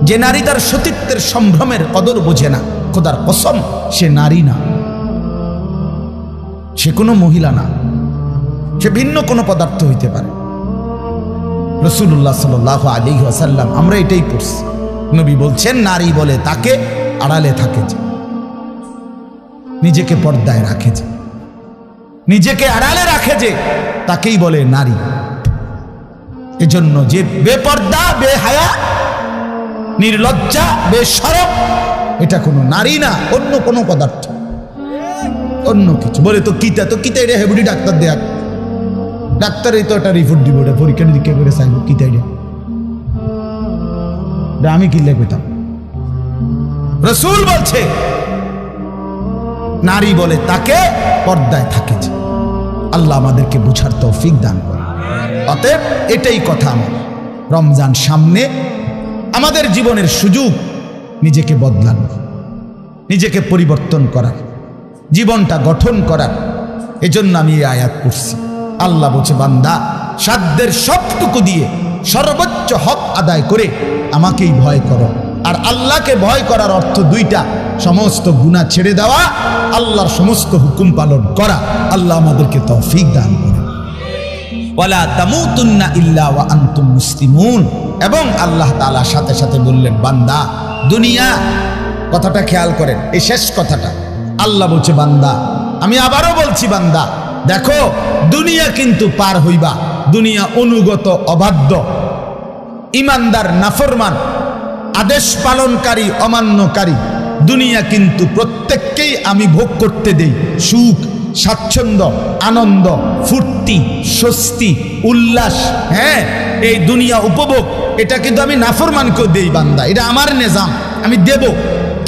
যে নারী তার সতীত্বের সম্ভ্রমের কদর বোঝে না, খোদার কসম সে নারী না, সে কোনো মহিলা না, সে ভিন্ন কোনো পদার্থ হইতে পারে। রাসূলুল্লাহ সাল্লাল্লাহু আলাইহি ওয়াসাল্লাম আমরা এটাই পড়ছি। নবী বলছেন নারী বলে তাকে আড়ালে থাকে যে, নিজেকে পর্দায় রাখে যে, নিজেকে আড়ালে রাখে যে, তাকেই বলে নারী। এজন্য যে বেপর্দা, বেহায়া, নির্লজ্জা, বেশরম, এটা কোনো নারী না, অন্য কোনো পদার্থ, অন্য কিছু। বলে তো কিতা এটা হেবুডি ডাক্তার দেয়া, ডাক্তারই তো একটা রিপোর্ট দিব, এটা পরীক্ষা নিরীক্ষা করে চাইব কিতা এটা, আমি কি লেখতাম। রাসূল বলছে নারী বলে তাকে পর্দায় থাকে যে। আল্লাহ আমাদেরকে বুঝার তৌফিক দান করে। অতএব এটাই কথা আমার, রমজান সামনে, আমাদের জীবনের সুযোগ নিজেকে বদলানোর, নিজেকে পরিবর্তন করার, জীবনটা গঠন করার। এজন্য আমি এই আয়াত পড়ছি। আল্লাহ বলছে বান্দা সাধ্যের সবটুকু দিয়ে সর্বোচ্চ হক আদায় করে আমাকেই ভয় করো। আর আল্লাহকে ভয় করার অর্থ দুইটা, সমস্ত গুনাহ ছেড়ে দেওয়া, আল্লাহর সমস্ত হুকুম পালন করা। আল্লাহ আমাদেরকে তৌফিক দান করে। ওয়ালা তামুতুন্না ইল্লা ওয়া আনতুম মুসলিমুন। এবং আল্লাহ তাআলা সাথে সাথে বললেন বান্দা দুনিয়া, কথাটা খেয়াল করেন, এই শেষ কথাটা আল্লাহ বলছে বান্দা, আমি আবারও বলছি বান্দা দেখো দুনিয়া কিন্তু পার হইবা, দুনিয়া অনুগত অবাধ্য, ইমানদার নাফরমান, আদেশ পালনকারী অমান্যকারী, দুনিয়া কিন্তু প্রত্যেককেই আমি ভোগ করতে দেই। সুখ, স্বাচ্ছন্দ্য, আনন্দ, ফুর্তি, স্বস্তি, উল্লাস, হ্যাঁ এই দুনিয়া উপভোগ, এটা কিন্তু আমি নাফরমানকেও দেই বান্দা, এটা আমার নিজাম, আমি দেব।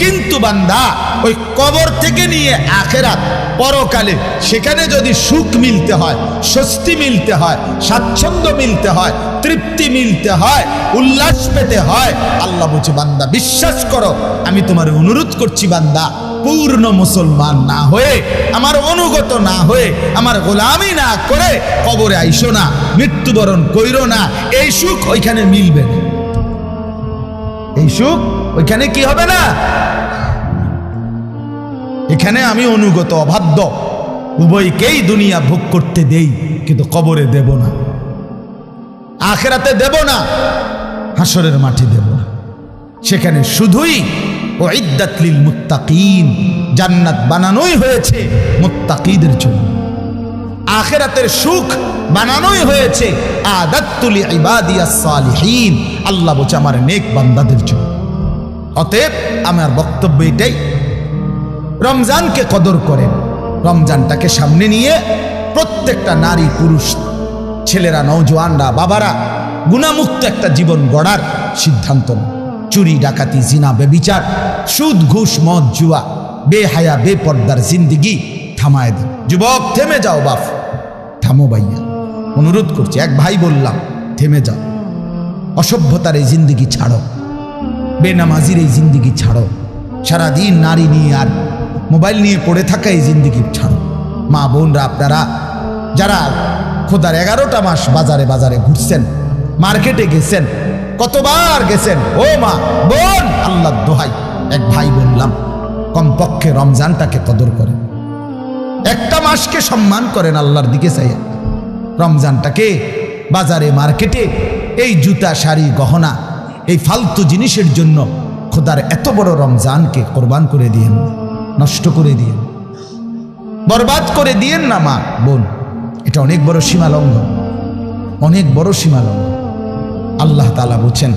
কিন্তু বান্দা ওই কবর থেকে নিয়ে আখেরাত, পরকালে সেখানে যদি সুখ মিলতে হয়, স্বস্তি মিলতে হয়, স্বাচ্ছন্দ্য মিলতে হয়, তৃপ্তি মিলতে হয়, উল্লাস পেতে হয়, আল্লাহ বলছে বান্দা বিশ্বাস করো, আমি তোমার অনুরোধ করছি বান্দা, পূর্ণ মুসলমান না হয়ে, আমার অনুগত না হয়ে, আমার গোলামি না করে কবরে আইসো না, মৃত্যুবরণ কইরো না। এই সুখ ওইখানে মিলবে না, এই সুখ ওইখানে কি হবে না। এখানে আমি অনুগত অবাধ্য উভয়কেই দুনিয়া ভোগ করতে দেই, কিন্তু কবরে দেব না, আখিরাতে দেব না, হাসরের মাঠে দেব না। সেখানে শুধুই উইদ্দাত লিল মুত্তাকিন, জান্নাত বানানোই হয়েছে মুত্তাকিদের জন্য, আখিরাতের সুখ বানানোই হয়েছে আদাত্তু লিইবাদিয়াস সালিহিন, আল্লাহ বলছে আমার নেক বান্দাদের জন্য। অতএব আমার বক্তব্য এটাই, রমজানকে কদর করেন, রমজানটাকে সামনে নিয়ে প্রত্যেকটা নারী পুরুষ, ছেলেরা, নওজোয়ানরা, বাবারা গুনাহমুক্ত একটা জীবন গড়ার সিদ্ধান্ত নেন। চুরি, ডাকাতি, জিনা, বেবিচার, সুদ, ঘুষ, মদ, জুয়া, বেহায়া, বেপর্দার জিন্দিগি থামায় দেন। যুবক থেমে যাও, বাপ থামো ভাইয়া, অনুরোধ করছি, এক ভাই বললাম থেমে যাও, অসভ্যতার এই জিন্দিগি ছাড়ো, বেনামাজির এই জিন্দিগি ছাড়ো, সারাদিন নারী নিয়ে আর মোবাইল নিয়ে পড়ে থাকা এই জিন্দিগি ছাড়ো। মা বোনরা আপনারা যারা খোদার 11টা মাস বাজারে বাজারে ঘুরছেন, মার্কেটে গেছেন, কতবার গেছেন, ও মা বোন আল্লাহর দোহাই, এক ভাই বললাম কমপক্ষে রমজানটাকে কদর করেন, একটা মাসকে সম্মান করেন আল্লাহর দিকে চাইয়া। রমজানটাকে বাজারে মার্কেটে এই জুতা, শাড়ি, গহনা, এই ফালতু জিনিসের জন্য খোদার এত বড় রমজানকে কোরবান করে দিয়েন, নষ্ট করে দিয়েন, বরবাদ করে দিয়েন না মা বোন। এটা অনেক বড় সীমা লঙ্ঘন, অনেক বড় সীমা লঙ্ঘন। আল্লাহ তাআলা বলছেন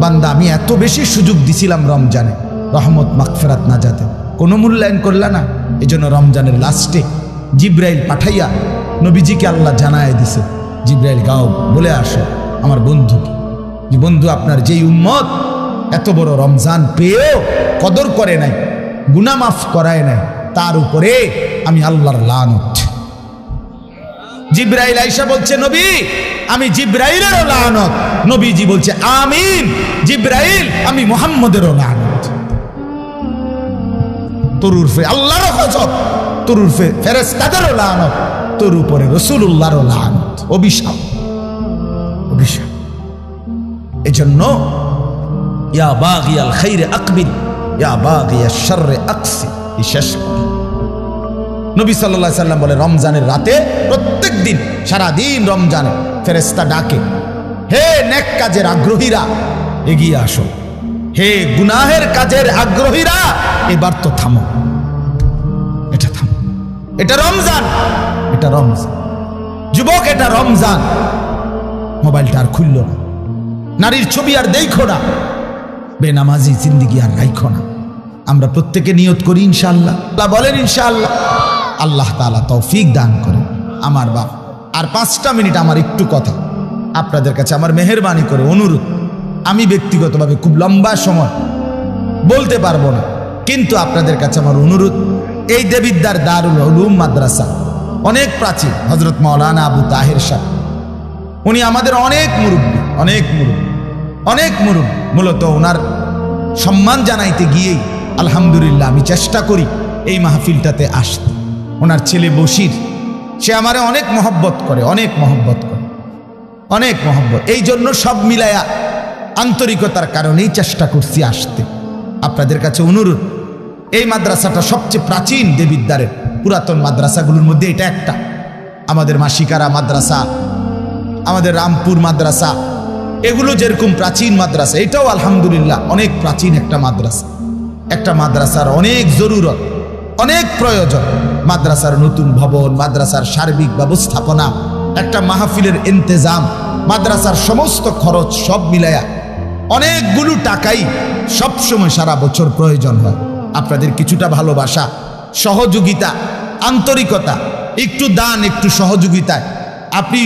বান্দা আমি এত বেশি সুযোগ দিছিলাম রমজানে, রহমত, মাগফিরাত, নাজাতে, কোনো মূল্যায়ন করলা না। এই জন্য রমজানের লাস্টে জিব্রাইল পাঠাইয়া নবীজিকে আল্লাহ জানায় দিছে, জিব্রাইল গাও বলে আসো আমার বন্ধুকে, যে বন্ধু আপনার যেই উম্মত এত বড় রমজান পেয়েও কদর করে নাই, গুনাহ মাফ করায় নাই, তার উপরে আমি আল্লাহর লানত। জিব্রাইল আয়েশা বলছে নবী আমি জিব্রাইলেরও লানত, নবীজি বলছে আমিন। জিব্রাইল আমি মুহাম্মদেরও লানত। তোর উরফে আল্লাহরও গজব, তোর উরফে ফেরেশতাদেরও লানত, তোর উপরে রাসূলুল্লাহরও লানত, অভিশাপ, অভিশাপ। এজন্য ইয়া বাগিয়াল খাইরে আকবিল, ইয়া বাগিয়াশ শাররে আকসি, শেষ নবী সাল্লাল্লাহু আলাইহি সাল্লাম বলে রমজানের রাতে প্রত্যেক দিন, সারা দিন রমজানে ফেরেশতা ডাকে, হে নেক কাজের আগ্রহীরা এগিয়ে আসো, হে গুনাহের কাজের আগ্রহীরা এবার তো থামো, এটা থামো। এটা রমজান, এটা রমজান যুবক, এটা রমজান। মোবাইলটা আর খুলল না, নারীর ছবি আর দেখো না, বেনামাজি জিন্দিগি আর রাইখো না। আমরা প্রত্যেকে নিয়ত করি ইনশাআল্লাহ, বলেন ইনশাআল্লাহ। আল্লাহ তাআলা তৌফিক দান করেন। আমার বাপ, আর 5টা মিনিট আমার একটু কথা আপনাদের কাছে আমার মেহেরবানি করে অনুরোধ। আমি ব্যক্তিগতভাবে খুব লম্বা সময় বলতে পারবো না, কিন্তু আপনাদের কাছে আমার অনুরোধ, এই দেবিদ্দার দারুল উলুম মাদ্রাসা অনেক প্রাচীন, হযরত মাওলানা আবু তাহের সাহেব, উনি আমাদের অনেক মুরব্বী, অনেক মুরব্বী। মূলত ওনার সম্মান জানাইতে গিয়েই আলহামদুলিল্লাহ আমি চেষ্টা করি এই মাহফিলটাতে আসতে। ওনার ছেলে বশির, সে আমারে অনেক মহব্বত করে, অনেক মহব্বত। এই জন্য সব মিলায়া আন্তরিকতার কারণেই চেষ্টা করছি আসতে। আপনাদের কাছে অনুরোধ, এই মাদ্রাসাটা সবচেয়ে প্রাচীন দেবিদ্বারের পুরাতন মাদ্রাসাগুলোর মধ্যে এটা একটা। আমাদের মাসিকারা মাদ্রাসা, আমাদের রামপুর মাদ্রাসা, এগুলো যেরকম প্রাচীন মাদ্রাসা, এটাও আলহামদুলিল্লাহ অনেক প্রাচীন একটা মাদ্রাসা। একটা মাদ্রাসার অনেক জরুরত, অনেক প্রয়োজন। মাদ্রাসার নতুন ভবন, মাদ্রাসার সার্বিক ব্যবস্থাপনা, একটা মাহফিলের ইন্তেজাম, মাদ্রাসার সমস্ত খরচ সব মিলায়া অনেকগুলো টাকাই সবসময় সারা বছর প্রয়োজন হয়। আপনাদের কিছুটা ভালোবাসা, সহযোগিতা, আন্তরিকতা, একটু দান, একটু সহযোগিতায় আপনি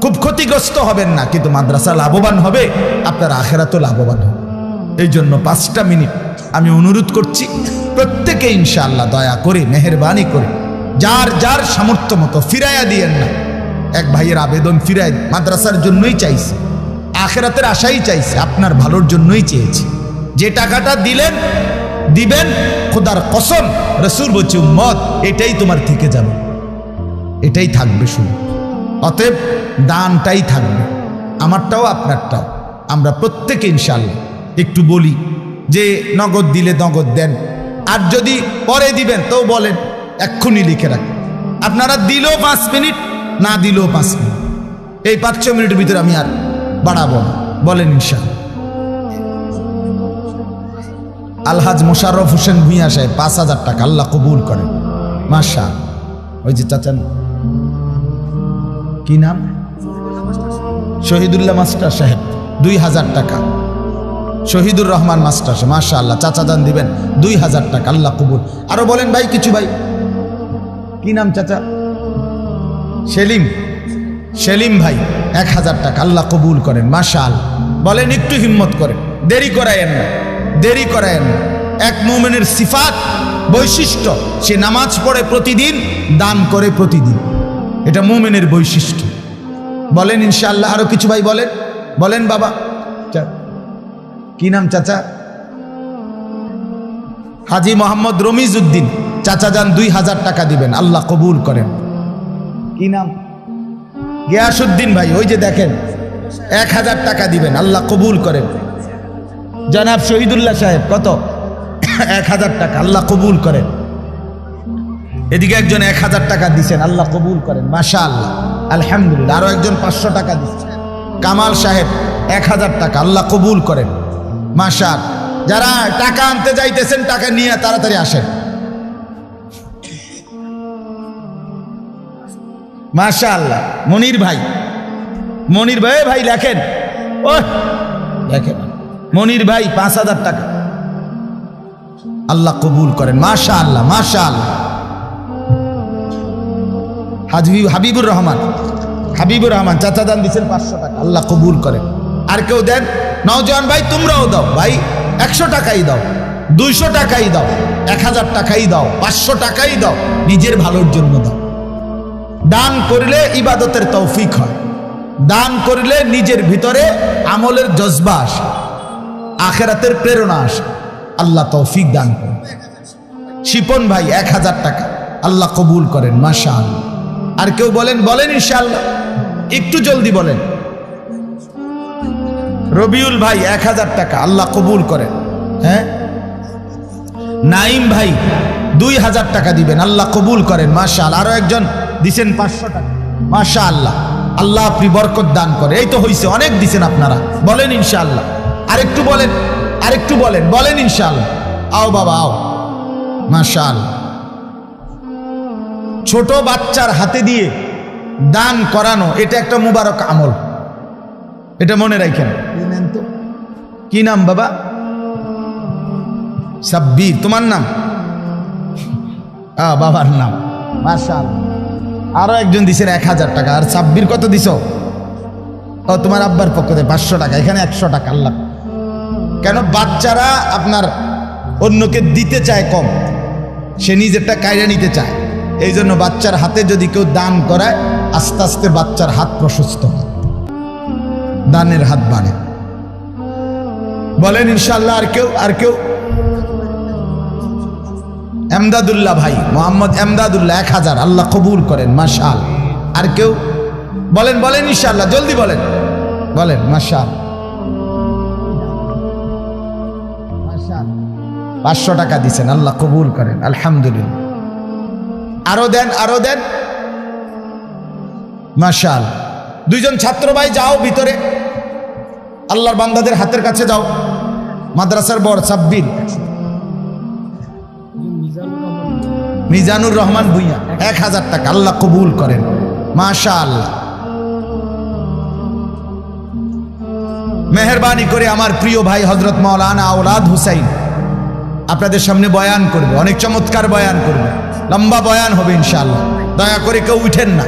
খুব ক্ষতিগ্রস্ত হবেন না, কিন্তু মাদ্রাসা লাভবান হবে, আপনার আখিরাতও লাভবান হবে। এই জন্য 5টা মিনিট আমি অনুরোধ করছি, প্রত্যেকে ইনশাআল্লাহ দয়া করে, মেহেরবানি করে, যার যার সামর্থ্য মতো ফিরাইয়া দিয়েন না। এক ভাইয়ের আবেদন ফিরাই, মাদ্রাসার জন্যই চাইছে, আখিরাতের আশাই চাইছে, আপনার ভালোর জন্যই চেয়েছি। যে টাকাটা দিবেন, খোদার কসম, রাসূল বলছে উম্মত এটাই তোমার থেকে যাবে, এটাই থাকবে শুধু। অতএব দানটাই থাকবে, আমারটাও আপনারটাও। আমরা প্রত্যেকে ইনশাআল্লাহ একটু বলি যে নগদ দিলে নগদ দেন, আর যদি পরে দিবেন তো বলেন, এক্ষুনি লিখে রাখেন। আপনারা দিলেও 5 মিনিট, না দিলেও 5 মিনিট, এই 5-6 মিনিটের ভিতরে আমি আর বাড়াবো না, বলেন ইনশাআল্লাহ। আলহাজ মোশাররফ হোসেন ভূঁইয়া সাহেব 5000 টাকা, আল্লাহ কবুল করেন। মাশাআল্লাহ। ওই যে চাচা, কি নাম? শহীদুল্লাহ মাস্টার সাহেব 2000 টাকা। শহীদুর রহমান মাস্টার সাহেব, মাশাআল্লাহ, চাচা দান দিবেন 2000 টাকা, আল্লাহ কবুল। আরো বলেন ভাই কিছু, ভাই কি নাম চাচা? সেলিম ভাই 1000 টাকা, আল্লাহ কবুল করেন, মাশাআল্লাহ। বলেন একটু হিম্মত করেন, দেরি করায়েন না। এক মুমিনের সিফাত, বৈশিষ্ট্য, সে নামাজ পড়ে প্রতিদিন, দান করে প্রতিদিন, এটা মুমিনের বৈশিষ্ট্য। বলেন ইনশাআল্লাহ। আরো কিছু ভাই বলেন বাবা, কি নাম চাচা? হাজী মোহাম্মদ রমিজ উদ্দিন, চাচা যান 2000 টাকা দিবেন, আল্লাহ কবুল করেন। কি নাম? গিয়াসউদ্দিন ভাই, ওই যে দেখেন 1000 টাকা দিবেন, আল্লাহ কবুল করেন। জনাব শহীদুল্লাহ সাহেব কত? 1000 টাকা, আল্লাহ কবুল করেন। এদিকে একজন 1000 টাকা দিচ্ছেন, আল্লাহ কবুল করেন, মাশাআল্লাহ, আলহামদুলিল্লাহ। আরো একজন 500 টাকা দিচ্ছেন, কামাল সাহেব 1000 টাকা, আল্লাহ কবুল করেন, মাশাআল্লাহ। যারা টাকা আনতে যাইতেছেন, টাকা নিয়ে তাড়াতাড়ি আসেন, মাশাআল্লাহ। মনির ভাই ভাই লেখেন, ও দেখেন, মনির ভাই 5000 টাকা, আল্লাহ কবুল করেন, মাশাআল্লাহ, মাশাআল্লাহ। হাবিবুর রহমান চাচা দান দিচ্ছেন 500 টাকা, আল্লাহ কবুল করেন। আর কেউ দেন? নওজোয়ান ভাই তোমরাও দাও ভাই, 100 টাকাই দাও, 200 টাকাই দাও, 1000 টাকাই দাও, 500 টাকাই দাও, নিজের ভালোর জন্য দাও। দান করলে ইবাদতের তৌফিক হয়, দান করলে নিজের ভিতরে আমলের জজবা আসে, আখিরাতের প্রেরণা আসে, আল্লাহ তৌফিক দান করেন। শিপন ভাই 1000 টাকা, আল্লাহ কবুল করেন, মাশাআল্লাহ। আর কেউ বলেন ইনশাআল্লাহ, একটু জলদি বলেন। রবিউল ভাই 1000 টাকা, আল্লাহ কবুল করেন। হ্যাঁ, নাইম ভাই 2000 টাকা দিবেন, আল্লাহ কবুল করেন, মাশাআল্লাহ। আরো একজন দিছেন 500 টাকা, মাশাআল্লাহ, আল্লাহ আপনি বরকত দান করে। এই তো হইছে, অনেক দিছেন আপনারা, বলেন ইনশাআল্লাহ। আরেকটু বলেন, আরেকটু বলেন, বলেন ইনশাআল্লাহ। আও বাবা আও, মাশাআল্লাহ। ছোট বাচ্চার হাতে দিয়ে দান করানো এটা একটা মুবারক আমল, এটা মনে রাখেন। কি নাম বাবা? সাব্বির, তোমার নাম? বাবার নাম, মাশাআল্লাহ। আরো একজন দিছেন 1000 টাকা। আর সাব্বির কত দিছ? ও তোমার আব্বার পক্ষ থেকে 500 টাকা, এখানে 100 টাকা। আল্লাহ, কেন বাচ্চারা আপনার অন্যকে দিতে চায় কম, সে নিজেরটা কায়রা নিতে চায়। এই জন্য বাচ্চার হাতে যদি কেউ দান করায়, আস্তে আস্তে বাচ্চার হাত প্রশস্ত হয়, দানের হাত বাড়ে। বলেন ইনশাআল্লাহ। আর কেউ? আর কেউ? এমদাদুল্লাহ ভাই, মোহাম্মদ এমদাদুল্লাহ 1000, আল্লাহ কবুল করেন, মাশাআল্লাহ। আর কেউ? বলেন, বলেন ইনশাআল্লাহ, জলদি বলেন, বলেন মাশাআল্লাহ। 500 টাকা দিছেন, আল্লাহ কবুল করেন, আলহামদুলিল্লাহ। আরো দেন, আরো দেন, মাশাআল্লাহ। দুইজন ছাত্র ভাই যাও ভিতরে, আল্লাহর বান্দাদের হাতের কাছে যাও। মাদ্রাসার বড় সাব্বির, মিজানুর রহমান ভুইয়া 1000 টাকা, আল্লাহ কবুল করেন, মাশাআল্লাহ। মেহেরবানি করে আমার প্রিয় ভাই হযরত মাওলানা আওলাদ হুসাইন আপনাদের সামনে বয়ান করবে, অনেক চমৎকার বয়ান করবে, লম্বা বয়ান হবে ইনশাআল্লাহ। দয়া করে কেউ উঠেন না।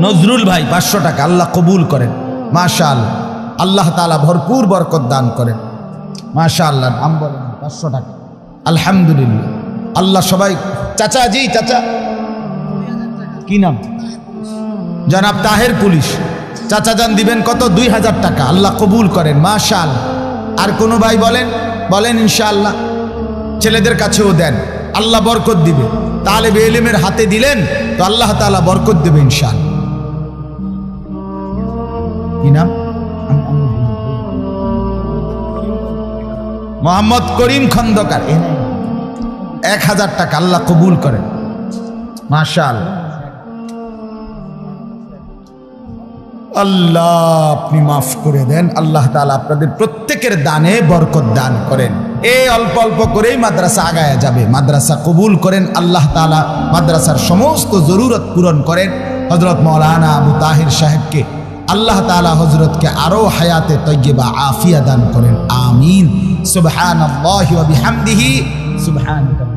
নজরুল ভাই 500 টাকা, আল্লাহ কবুল করেন, মাশাআল্লাহ। আল্লাহ তাআলা ভরপুর বরকত দান করেন, মাশাআল্লাহ। নাম বলেন? 500 টাকা, আলহামদুলিল্লাহ। আল্লাহ সবাই। চাচা জি, চাচা কি নাম? জনাব তাহের পুলিশ, চাচা যান দিবেন কত? 2000 টাকা, আল্লাহ কবুল করেন, মাশাআল্লাহ। আর কোন ভাই বলেন? বলেন ইনশাআল্লাহ। ছেলেদের কাছেও দেন, আল্লাহ বরকত দিবে। তালেবে ইলমের হাতে দিলেন তো আল্লাহ তাআলা বরকত দেবে ইনশাআল্লাহ। কি নাম? মোহাম্মদ করিম খন্দকার, 1000 টাকা, আল্লাহ কবুল করেন, মাশাআল্লাহ। আল্লাহ আপনি মাফ করে দেন, আল্লাহ তাআলা আপনাদের প্রত্যেকের দানে বরকত দান করেন। এই অল্প অল্প করেই মাদ্রাসা আগায়া যাবে। মাদ্রাসা কবুল করেন আল্লাহ তাআলা, মাদ্রাসার সমস্ত জরুরত পূরণ করেন। হযরত মাওলানা আবু তাহির সাহেবকে আল্লাহ তাআলা হযরতকে আরো হায়াতে তয়্যিবা আফিয়া দান করেন, আমিন। সুবহানাল্লাহি ওয়া বিহামদিহি, সুবহানাল্লাহ।